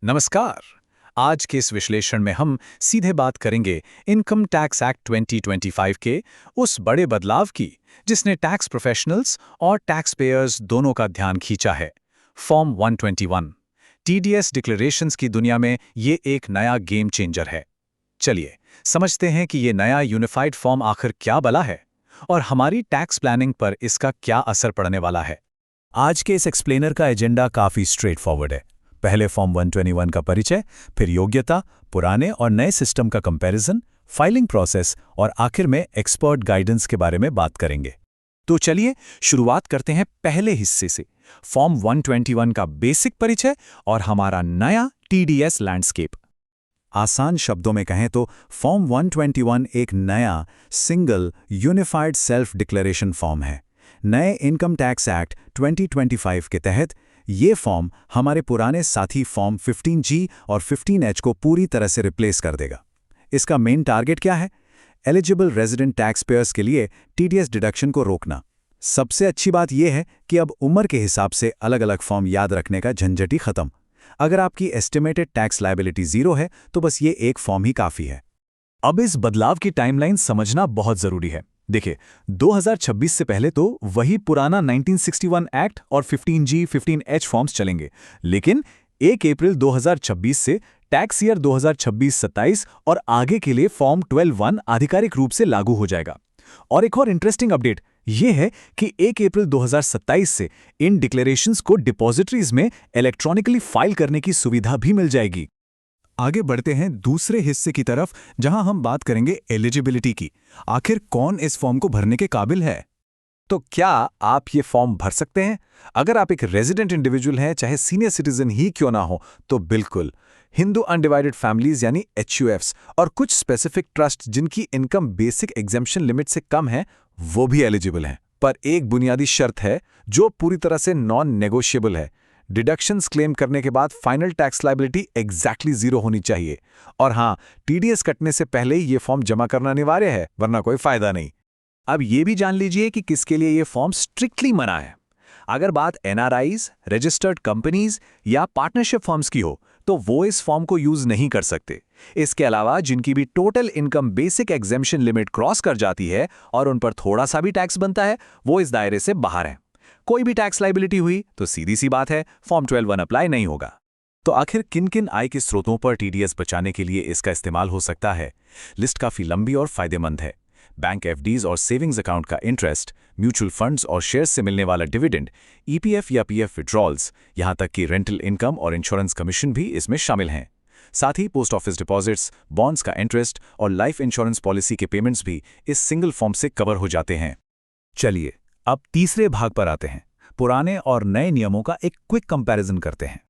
नमस्कार। आज के इस विश्लेषण में हम सीधे बात करेंगे इनकम टैक्स एक्ट 2025 के उस बड़े बदलाव की जिसने टैक्स प्रोफेशनल्स और टैक्स पेयर्स दोनों का ध्यान खींचा है। फॉर्म 121 टीडीएस डिक्लेरेशंस की दुनिया में ये एक नया गेम चेंजर है। चलिए समझते हैं कि ये नया यूनिफाइड फॉर्म आखिर क्या बला है और हमारी टैक्स प्लानिंग पर इसका क्या असर पड़ने वाला है। आज के इस एक्सप्लेनर का एजेंडा काफी स्ट्रेट फॉरवर्ड है। पहले फॉर्म 121 का परिचय, फिर योग्यता, पुराने और नए सिस्टम का कंपैरिजन, फाइलिंग प्रोसेस और आखिर में एक्सपर्ट गाइडेंस के बारे में बात करेंगे। तो चलिए शुरुआत करते हैं पहले हिस्से से, फॉर्म 121 का बेसिक परिचय और हमारा नया टीडीएस लैंडस्केप। आसान शब्दों में कहें तो फॉर्म 121 एक नया single unified self declaration form है। नए इनकम टैक्स एक्ट 2025 के तहत ये फॉर्म हमारे पुराने साथी फॉर्म 15G और 15H को पूरी तरह से रिप्लेस कर देगा। इसका मेन टारगेट क्या है? एलिजिबल रेजिडेंट टैक्स पेयर्स के लिए टीडीएस डिडक्शन को रोकना। सबसे अच्छी बात यह है कि अब उम्र के हिसाब से अलग अलग फॉर्म याद रखने का झंझट ही खत्म। अगर आपकी एस्टिमेटेड टैक्स लायबिलिटी 0 है तो बस ये एक फॉर्म ही काफ़ी है। अब इस बदलाव की टाइमलाइन समझना बहुत ज़रूरी है। देखिए, 2026 से पहले तो वही पुराना 1961 एक्ट और 15G 15H फॉर्म्स चलेंगे, लेकिन 1 अप्रैल 2026 से टैक्स ईयर 2026-27 और आगे के लिए फॉर्म 12(1) आधिकारिक रूप से लागू हो जाएगा। और एक और इंटरेस्टिंग अपडेट ये है कि 1 अप्रैल 2027 से इन डिक्लेरेशंस को डिपॉजिटरीज में इलेक्ट्रॉनिकली फाइल करने की सुविधा भी मिल जाएगी। आगे बढ़ते हैं दूसरे हिस्से की तरफ, जहां हम बात करेंगे एलिजिबिलिटी की। आखिर कौन इस फॉर्म को भरने के काबिल है? तो क्या आप ये फॉर्म भर सकते हैं? अगर आप एक रेजिडेंट इंडिविजुअल हैं, चाहे सीनियर सिटीजन ही क्यों ना हो, तो बिल्कुल। हिंदू अनडिवाइडेड फैमिलीज यानी HUFs और कुछ स्पेसिफिक ट्रस्ट जिनकी इनकम बेसिक एग्जेम्पशन लिमिट से कम है, वो भी एलिजिबल हैं। पर एक बुनियादी शर्त है जो पूरी तरह से नॉन नेगोशिएबल है। डिडक्शंस क्लेम करने के बाद फाइनल टैक्स लायबिलिटी एग्जैक्टली 0 होनी चाहिए। और हाँ, टीडीएस कटने से पहले ही ये फॉर्म जमा करना अनिवार्य है, वरना कोई फायदा नहीं। अब ये भी जान लीजिए कि किसके लिए ये फॉर्म स्ट्रिक्टली मना है। अगर बात NRIs, रजिस्टर्ड कंपनीज या पार्टनरशिप फर्म्स की हो, तो वो इस फॉर्म को यूज नहीं कर सकते। इसके अलावा जिनकी भी total income basic exemption limit cross कर जाती है और उन पर थोड़ा सा भी टैक्स बनता है, वो इस दायरे से बाहर है। कोई भी टैक्स लायबिलिटी हुई तो सीधी सी बात है, फॉर्म 12(1) अप्लाई नहीं होगा। तो आखिर किन किन आय के स्रोतों पर टीडीएस बचाने के लिए इसका इस्तेमाल हो सकता है? लिस्ट काफी लंबी और फायदेमंद है। बैंक FDs और सेविंग्स अकाउंट का इंटरेस्ट, म्यूचुअल फंड्स और शेयर्स से मिलने वाला डिविडेंड, EPF या PF विड्रॉल्स, यहाँ तक कि रेंटल इनकम और इंश्योरेंस कमीशन भी इसमें शामिल हैं। साथ ही पोस्ट ऑफिस डिपॉजिट्स, बॉन्ड्स का इंटरेस्ट और लाइफ इंश्योरेंस पॉलिसी के पेमेंट्स भी इस सिंगल फॉर्म से कवर हो जाते हैं। चलिए अब तीसरे भाग पर आते हैं। पुराने और नए नियमों का एक क्विक कंपैरिजन करते हैं।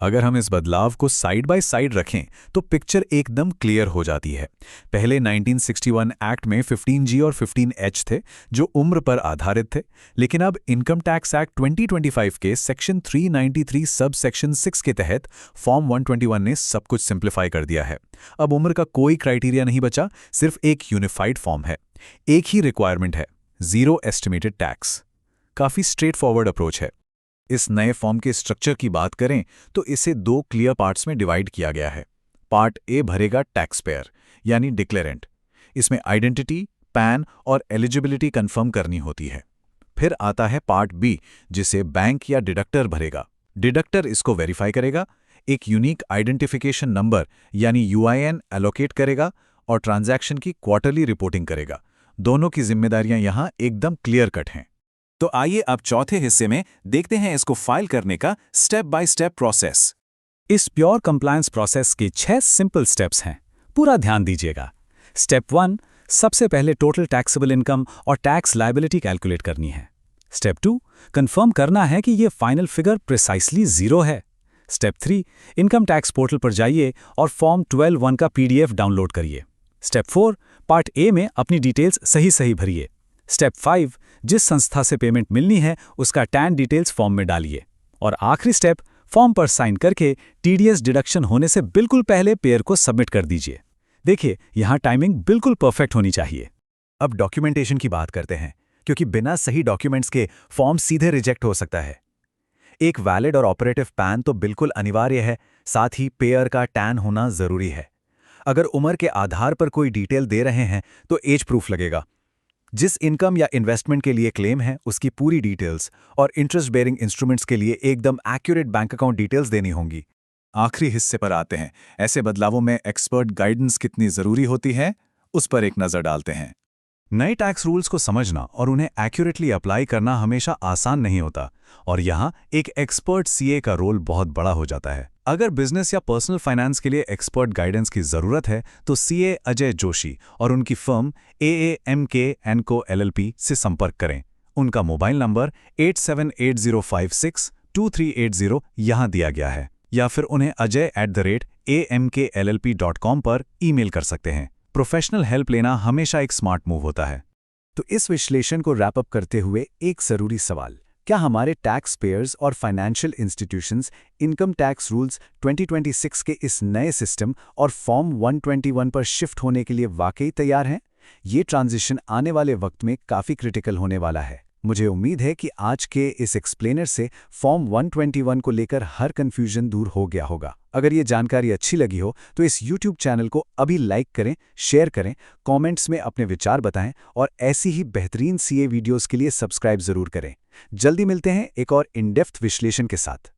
अगर हम इस बदलाव को साइड बाय साइड रखें तो पिक्चर एकदम क्लियर हो जाती है। पहले 1961 एक्ट में 15G और 15H थे जो उम्र पर आधारित थे, लेकिन अब इनकम टैक्स एक्ट 2025 के सेक्शन 393 सब सेक्शन 6 के तहत फॉर्म 121 ने सब कुछ सिंप्लीफाई कर दिया है। अब उम्र का कोई क्राइटेरिया नहीं बचा, सिर्फ एक यूनिफाइड फॉर्म है। एक ही रिक्वायरमेंट है, 0 एस्टिमेटेड टैक्स। काफी स्ट्रेट फॉरवर्ड अप्रोच है। इस नए फॉर्म के स्ट्रक्चर की बात करें तो इसे 2 क्लियर पार्ट्स में डिवाइड किया गया है। पार्ट ए भरेगा टैक्स पेयर यानी डिक्लेरेंट। इसमें आइडेंटिटी, पैन और एलिजिबिलिटी कंफर्म करनी होती है। फिर आता है पार्ट बी, जिसे बैंक या डिडक्टर भरेगा। डिडक्टर इसको वेरीफाई करेगा, एक यूनिक आइडेंटिफिकेशन नंबर यानी UIN एलोकेट करेगा और ट्रांजैक्शन की क्वार्टरली रिपोर्टिंग करेगा। दोनों की जिम्मेदारियां यहां एकदम क्लियर कट हैं। तो आइए अब चौथे हिस्से में देखते हैं इसको फाइल करने का स्टेप बाय स्टेप प्रोसेस। इस प्योर कंप्लायंस प्रोसेस के 6 सिंपल स्टेप्स हैं, पूरा ध्यान दीजिएगा। स्टेप 1, सबसे पहले टोटल टैक्सेबल इनकम और टैक्स लायबिलिटी कैलकुलेट करनी है। स्टेप 2, कंफर्म करना है कि ये फाइनल फिगर प्रिसाइसली 0 है। स्टेप 3, इनकम टैक्स पोर्टल पर जाइए और फॉर्म 12(1) का PDF डाउनलोड करिए। स्टेप 4, पार्ट ए में अपनी डिटेल्स सही भरिए। स्टेप 5, जिस संस्था से पेमेंट मिलनी है उसका टैन डिटेल्स फॉर्म में डालिए। और आखिरी स्टेप, फॉर्म पर साइन करके टीडीएस डिडक्शन होने से बिल्कुल पहले पेयर को सबमिट कर दीजिए। देखिए, यहाँ टाइमिंग बिल्कुल परफेक्ट होनी चाहिए। अब डॉक्यूमेंटेशन की बात करते हैं, क्योंकि बिना सही डॉक्यूमेंट्स के फॉर्म सीधे रिजेक्ट हो सकता है। एक वैलिड और ऑपरेटिव पैन तो बिल्कुल अनिवार्य है, साथ ही पेयर का टैन होना जरूरी है। अगर उम्र के आधार पर कोई डिटेल दे रहे हैं तो एज प्रूफ लगेगा। जिस इनकम या इन्वेस्टमेंट के लिए क्लेम है उसकी पूरी डिटेल्स और इंटरेस्ट बेयरिंग इंस्ट्रूमेंट्स के लिए एकदम एक्यूरेट बैंक अकाउंट डिटेल्स देनी होंगी। आखिरी हिस्से पर आते हैं, ऐसे बदलावों में एक्सपर्ट गाइडेंस कितनी जरूरी होती है, उस पर एक नजर डालते हैं। नए टैक्स रूल्स को समझना और उन्हें एक्यूरेटली अप्लाई करना हमेशा आसान नहीं होता, और यहाँ एक एक्सपर्ट सीए का रोल बहुत बड़ा हो जाता है। अगर बिजनेस या पर्सनल फाइनेंस के लिए एक्सपर्ट गाइडेंस की जरूरत है तो सीए अजय जोशी और उनकी फर्म AAMK & Co LLP से संपर्क करें। उनका मोबाइल नंबर 8780562380 यहाँ दिया गया है, या फिर उन्हें ajay@amkllp.com पर ईमेल कर सकते हैं। प्रोफेशनल हेल्प लेना हमेशा एक स्मार्ट मूव होता है। तो इस विश्लेषण को रैप अप करते हुए एक जरूरी सवाल, क्या हमारे टैक्स पेयर्स और financial institutions income tax rules 2026 के इस नए सिस्टम और फॉर्म 121 पर शिफ्ट होने के लिए वाकई तैयार हैं? ये ट्रांजिशन आने वाले वक्त में काफ़ी क्रिटिकल होने वाला है। मुझे उम्मीद है कि आज के इस एक्सप्लेनर से फॉर्म 121 को लेकर हर कन्फ्यूजन दूर हो गया होगा। अगर ये जानकारी अच्छी लगी हो तो इस YouTube चैनल को अभी लाइक करें, शेयर करें, कमेंट्स में अपने विचार बताएं और ऐसी ही बेहतरीन सीए वीडियोस के लिए सब्सक्राइब जरूर करें। जल्दी मिलते हैं एक और इन डेप्थ विश्लेषण के साथ।